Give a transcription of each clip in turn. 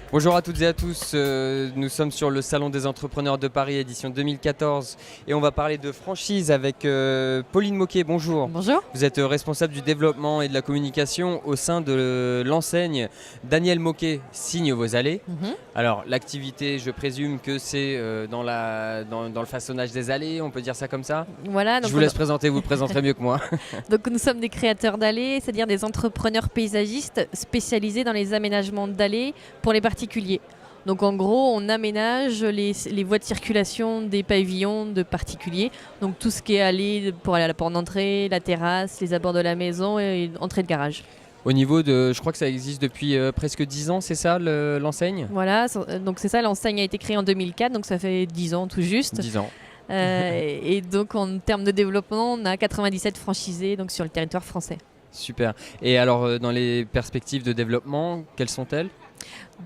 Bonjour à toutes et à tous, nous sommes sur le Salon des entrepreneurs de Paris édition 2014 et on va parler de franchise avec Pauline Moquet. Bonjour. Bonjour. Vous êtes responsable du développement et de la communication au sein de l'enseigne Daniel Moquet Signe vos allées. Alors l'activité, je présume que c'est dans le façonnage des allées, on peut dire ça comme ça. Voilà, Je vous laisse présenter, vous le présenterez mieux que moi. Donc nous sommes des créateurs d'allées, c'est-à-dire des entrepreneurs paysagistes spécialisés dans les aménagements d'allées pour les particuliers. Donc en gros, on aménage les voies de circulation des pavillons de particuliers. Donc tout ce qui est allée pour aller à la porte d'entrée, la terrasse, les abords de la maison et entrée de garage. Au niveau de, je crois que ça existe depuis presque 10 ans, c'est ça l'enseigne? Voilà, donc c'est ça, l'enseigne a été créée en 2004, donc ça fait 10 ans tout juste. 10 ans. Et donc en termes de développement, on a 97 franchisés donc, sur le territoire français. Super. Et alors dans les perspectives de développement, quelles sont-elles?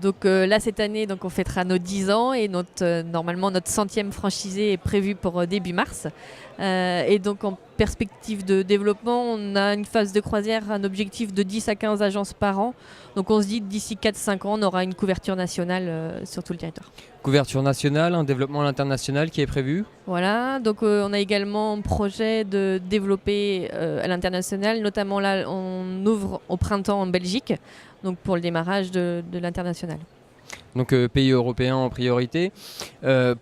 Donc là cette année donc, on fêtera nos 10 ans et normalement notre 100e franchisé est prévu pour début mars. Et donc en perspective de développement, on a une phase de croisière, un objectif de 10 à 15 agences par an. Donc on se dit que d'ici 4-5 ans, on aura une couverture nationale sur tout le territoire. Couverture nationale, un développement à l'international qui est prévu? Voilà, donc on a également un projet de développer à l'international, notamment là on ouvre au printemps en Belgique, donc pour le démarrage de l'international. Donc pays européens en priorité.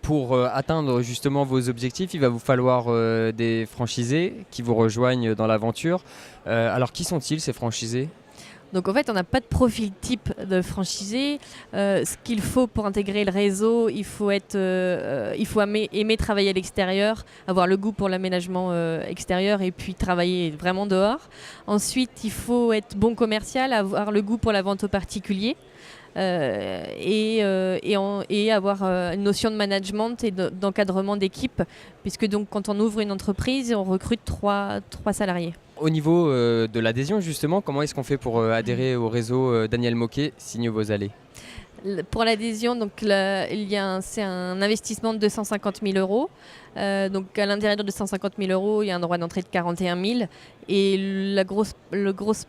Pour atteindre justement vos objectifs, il va vous falloir des franchisés qui vous rejoignent dans l'aventure. Alors qui sont-ils ces franchisés ? Donc en fait, on n'a pas de profil type de franchisé. Ce qu'il faut pour intégrer le réseau, il faut aimer travailler à l'extérieur, avoir le goût pour l'aménagement extérieur et puis travailler vraiment dehors. Ensuite, il faut être bon commercial, avoir le goût pour la vente aux particuliers. Et avoir une notion de management et d'encadrement d'équipe, puisque donc quand on ouvre une entreprise, on recrute trois salariés. Au niveau de l'adhésion justement, comment est-ce qu'on fait pour adhérer au réseau Daniel Moquet Signe vos allées? Pour l'adhésion, donc c'est un investissement de 250 000 euros. Donc à l'intérieur de 250 000 euros, il y a un droit d'entrée de 41 000. Et la grosse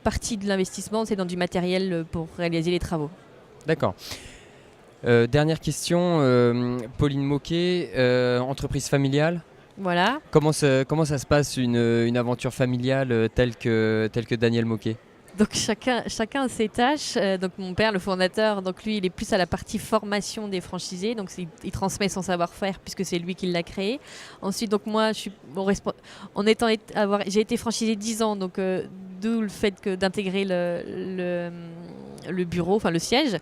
partie de l'investissement, c'est dans du matériel pour réaliser les travaux. D'accord. Dernière question, Pauline Moquet, entreprise familiale. Voilà. Comment ça se passe une aventure familiale telle que Daniel Moquet? Donc chacun a ses tâches. Donc mon père, le fondateur, donc lui, il est plus à la partie formation des franchisés. Donc il transmet son savoir-faire puisque c'est lui qui l'a créé. Ensuite, donc moi, je suis j'ai été franchisé 10 ans, donc d'où le fait d'intégrer le bureau, enfin le siège,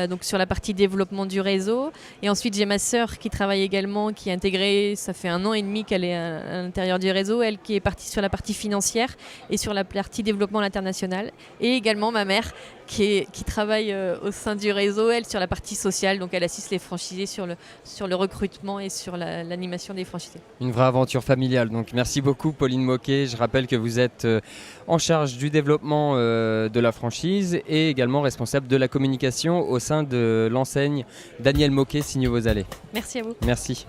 donc sur la partie développement du réseau. Et ensuite, j'ai ma sœur qui travaille également, qui est intégrée, ça fait 1 an et demi qu'elle est à l'intérieur du réseau, elle qui est partie sur la partie financière et sur la partie développement à l'international. Et également ma mère qui travaille au sein du réseau, elle sur la partie sociale, donc elle assiste les franchisés sur le recrutement et sur l'animation des franchisés. Une vraie aventure familiale, donc merci beaucoup Pauline Moquet. Je rappelle que vous êtes en charge du développement de la franchise et également responsable de la communication au sein de l'enseigne Daniel Moquet Signe vos allées. Merci à vous. Merci.